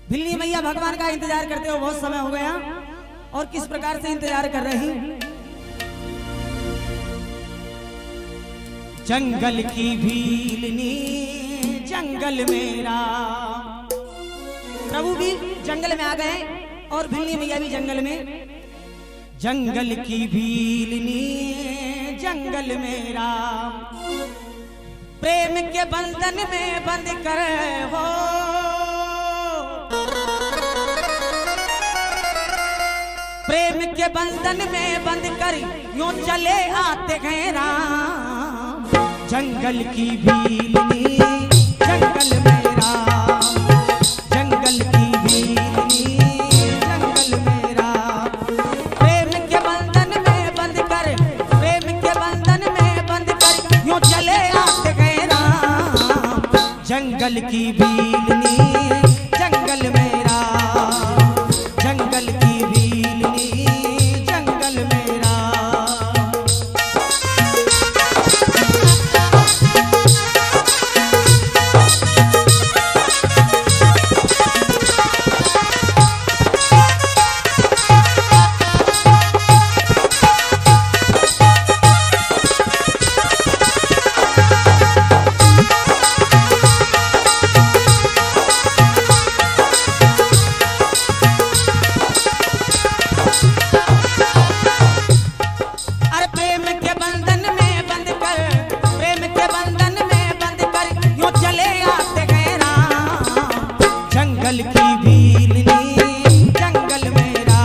भिल्ली मैया भगवान का इंतजार करते हो बहुत समय हो गया और किस प्रकार से इंतजार कर रही। जंगल की भीलनी जंगल मेरा, प्रभु भी जंगल में आ गए और भिल्ली मैया भी जंगल में। जंगल की भीलनी जंगल मेरा, प्रेम के बंधन में बंद कर हो, प्रेम के बंधन में बंद कर यूं चले आते हैं राम। जंगल की भीलनी जंगल मेरा, जंगल की भीलनी जंगल मेरा, प्रेम के बंधन में बंद कर, प्रेम के बंधन में बंद कर यूं चले आते हैं राम। जंगल की भीलनी जंगल मेरा, जंगल की भीलनी जंगल मेरा। जंगल की भीलनी जंगल मेरा,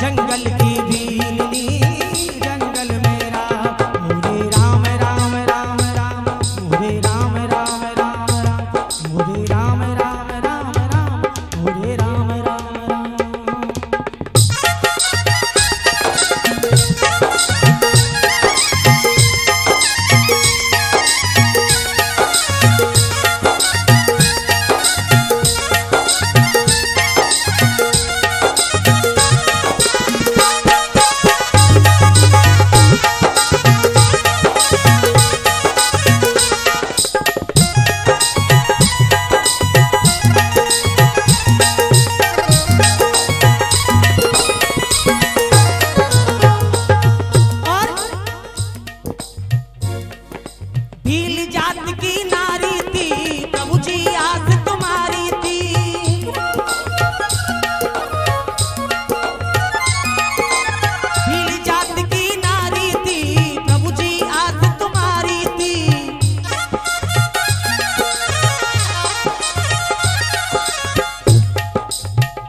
जंगल की भीलनी जंगल मेरा। मोरे राम राम राम राम, मोरे राम राम राम राम, मोरे राम राम राम राम, मोरे राम राम राम। भील जात की नारी थी प्रभु जी आस तुम्हारी थी, भील जात की नारी थी प्रभु जी आस तुम्हारी थी।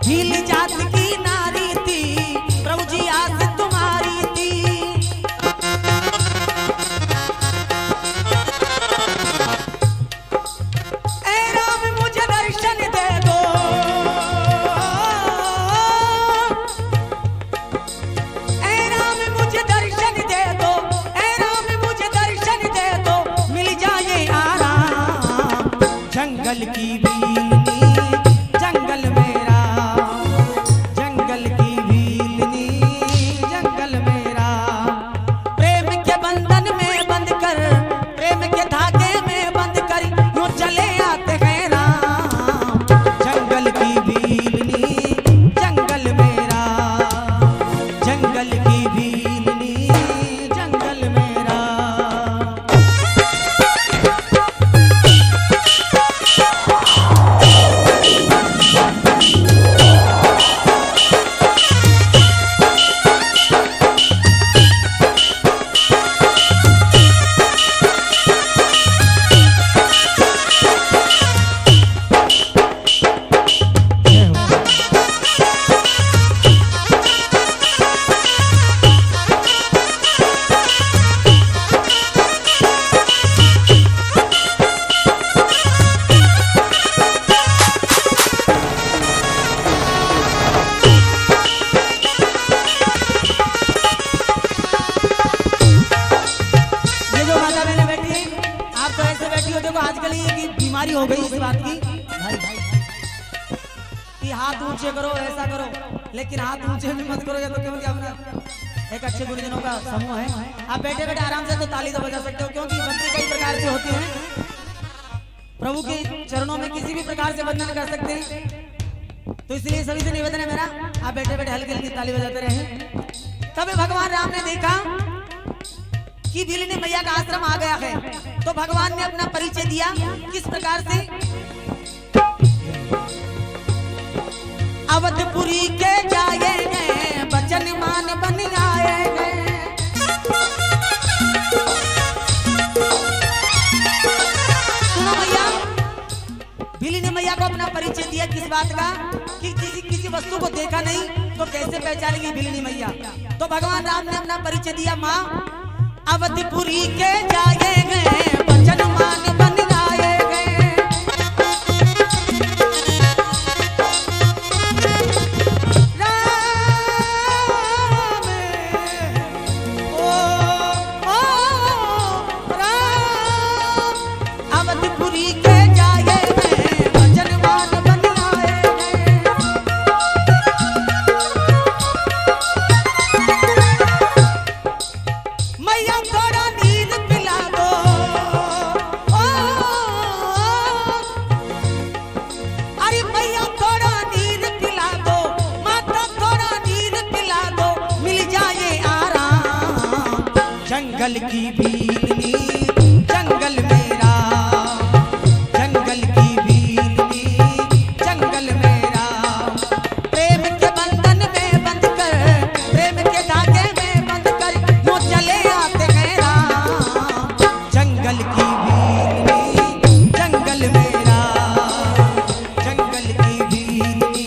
भील जात की नारी थी प्रभु जी आस तुम्हारी थी। जंगल की भीलनी जंगल मेरा, जंगल की भीलनी जंगल मेरा, प्रेम के बंधन में बंद कर, प्रेम के धागे में बंद कर यूं चले आते हैं राम। जंगल की भीलनी जंगल मेरा, जंगल की भीलनी जंगल मेरा। बीमारी हो गई इस बात की कि हाथ ऊंचे करो ऐसा करो, लेकिन हाथ ऊंचे भी मत करो या तो क्योंकि अपना एक अच्छे गुरुजनों का समूह है। आप बैठे बैठे आराम से तो ताली तो बजा सकते हो, क्योंकि भक्ति कई प्रकार की होती है। प्रभु के चरणों में किसी भी प्रकार से वंदन कर सकते हैं। तो इसलिए सभी से निवेदन है मेरा, आप बैठे बैठे हल्की हल्की ताली बजाते रहे। तब भगवान राम ने देखा कि भीलनी मैया का आश्रम आ गया है, तो भगवान ने अपना परिचय दिया किस प्रकार से। अवधपुरी के जाएंगे बचन मान बन आएंगे। सुनो भैया, भीलनी मैया को अपना परिचय दिया किस बात का कि किसी वस्तु को देखा नहीं तो कैसे पहचानेगी भीलनी मैया। तो भगवान राम ने अपना परिचय दिया, माँ अवधपुरी के जाएंगे बचन मान बन आएंगे। अवधपुरी के जाएंगे बचन मान बन आएंगे। मैया थोड़ा नींद पिला दो, अरे मैया थोड़ा नींद पिला दो, माता थोड़ा नींद पिला दो, मिल जाए आराम। जंगल की भीलनी जंगल मेरा, जंगल की भीलनी जंगल मेरा। प्रेम के बंधन में बंध कर, प्रेम के धागे में बंध कर वो चले आते हैं राम। जंगल की भीलनी जंगल मेरा, जंगल की भीलनी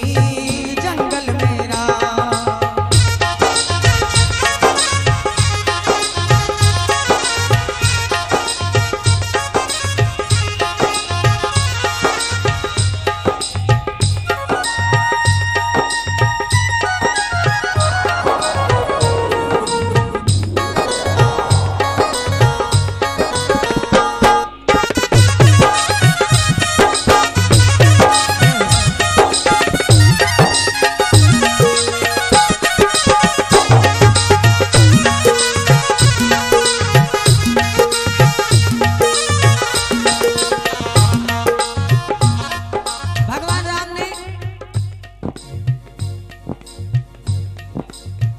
जंगल मेरा। भगवान राम ने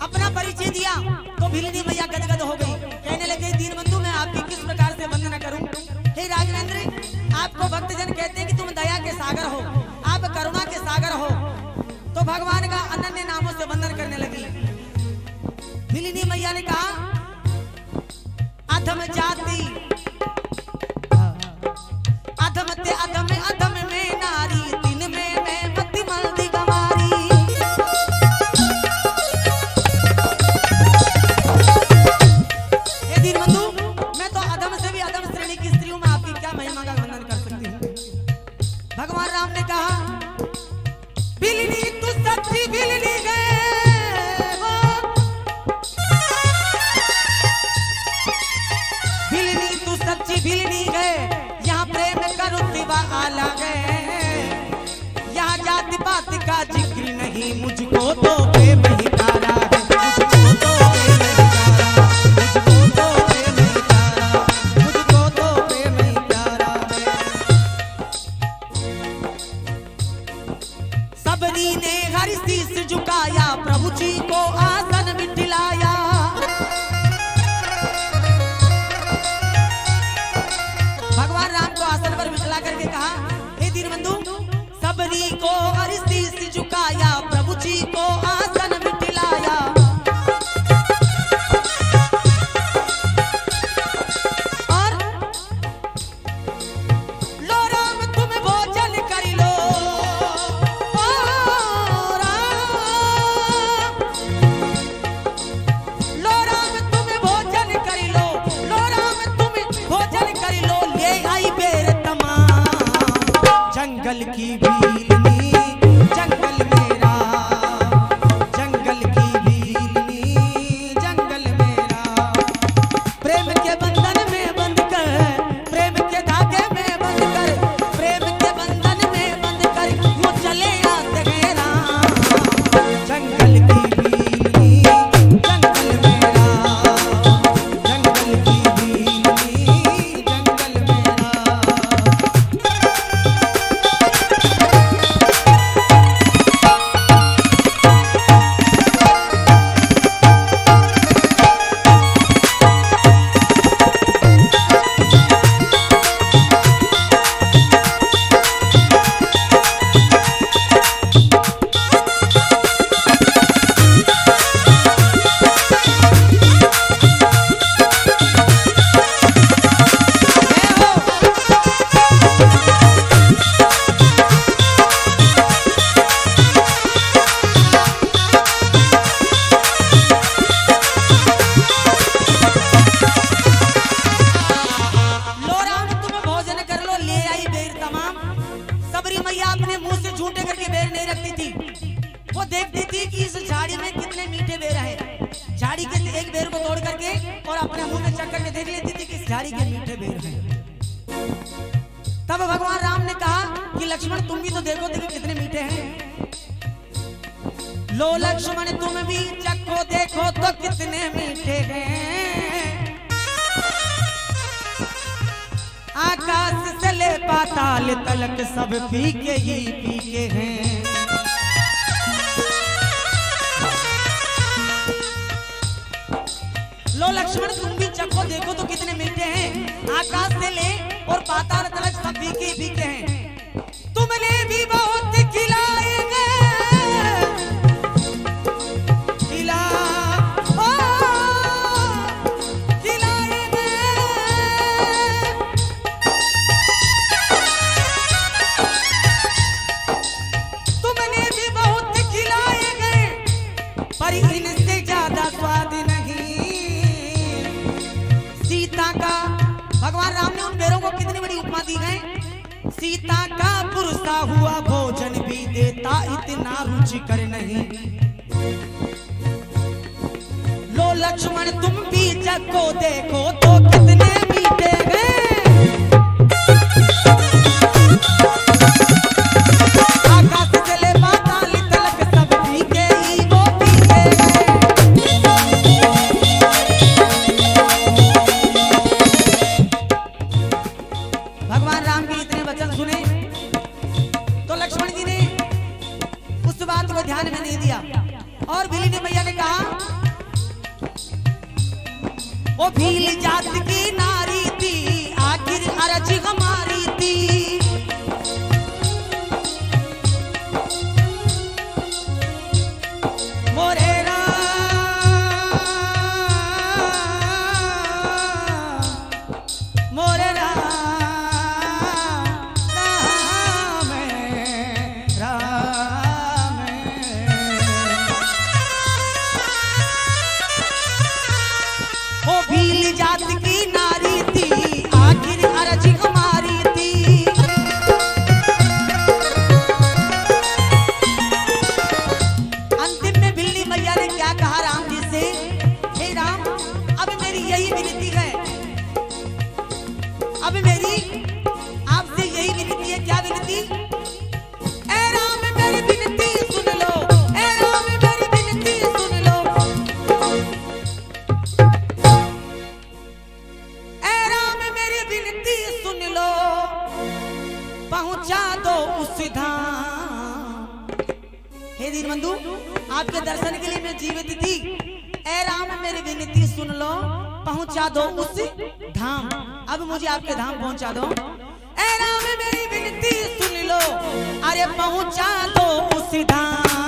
अपना परिचय दिया तो भीलनी मैया गदगद हो गई, कहने लगे दीनबंधु मैं आपकी किस प्रकार से वंदना करूं। हे राजनेंद्र, आपको भक्तजन कहते हैं कि तुम दया के सागर हो, आप करुणा के सागर हो। तो भगवान का अनन्य नामों से वंदन करने लगी। भीलनी मैया ने कहा, अधम जाति अधम ते अधम अधम में नारी, दिन में मैं मति मल्दी गवारी। हे दीनबंधु, मैं तो अधम से भी अधम श्रेणी की स्त्री हूं, मैं आपकी क्या महिमा का वंदन कर सकती हूँ। भगवान राम ने कहा, भीलनी तू सच्ची भीलनी है, भीलनी तू सच्ची भीलनी है, यहाँ प्रेम का रुतबा आला है, यहाँ जाति पात का जिक्र नहीं, मुझको तो प्रेम ही प्यारा है, मुझको तो प्रेम ही प्यारा, मुझको तो प्रेम ही प्यारा, मुझको तो प्रेम ही प्यारा है। सबरी ने हर शीश झुकाया, प्रभु जी को आसन बिठलाया। भगवान राम को आसन पर बिठला करके कहा, हे दीनबंधु, सबरी को हर शीश झुकाया, प्रभु जी को आसन बिठलाया। और लो राम तुम भोजन कर लो, ओ राम, लो राम तुम भोजन कर लो, लो राम तुम भोजन कर लो, ले आई बेर तमाम। जंगल की भीलनी जंगल मेरा, जंगल की भीलनी जंगल मेरा। प्रेम के बंधन में बंध कर, प्रेम के धागे में बंध कर, प्रेम के बंधन में बंध कर वो चले आते हैं राम। जंगल की भीलनी जंगल मेरा, जंगल की भीलनी जंगल मेरा। झूठे करके बेर नहीं रखती थी। वो देखती थी कि इस झाड़ी में कितने मीठे बेर हैं। झाड़ी के एक बेर को तोड़ करके और अपने मुंह में चख करके देख लेती थी कि इस झाड़ी के मीठे बेर हैं। तब भगवान राम ने कहा कि लक्ष्मण तुम भी तो देखो कि कितने मीठे हैं। लो लक्ष्मण तुम भी चखो देखो तो कितने मीठे हैं। आकाश से ले पाताल तलक सब फीके ही फीके हैं। लो लक्ष्मण तुम भी चखो देखो तो कितने मीठे हैं। आकाश से ले और पाताल तलक सब फीके ही फीके हैं। तुमने भी बहुत खिलाएंगे इनसे ज्यादा स्वाद नहीं। सीता का भगवान राम ने उन बेरों को कितनी बड़ी उपमा दी गई। सीता का पुरुषा हुआ भोजन भी देता इतना रुचिकर नहीं। लो लक्ष्मण तुम भी चखो देखो तो कितने मीठे हैं। आकाश से ले पाताल तलक सब फीके ही वो फीके हैं। भगवान राम के इतने वचन सुने तो लक्ष्मण जी ने उस बात को ध्यान में नहीं दिया और भीली ने मैया ने कहा वो भील जात की नारी थी आखिर अर्ज हमारी थी। मोरे भील जात की नारी थी आखिर अर्ज हमारी थी। अंतिम में भीली मैया ने क्या कहा राम जी से, हे राम अब मेरी यही विनती है, अब मेरी आपसे यही विनती है। क्या विनती? ए राम मेरी विनती सुन लो, ए राम मेरी विनती सुन लो। विनती सुन लो पहुंचा दो उस धाम। हे दीनबंधु आपके दर्शन के लिए मैं जीवित थी। ए राम मेरी विनती सुन लो पहुंचा दो उस धाम। अब मुझे आपके धाम पहुंचा दो। ए राम मेरी विनती सुन लो अरे पहुंचा दो उस धाम।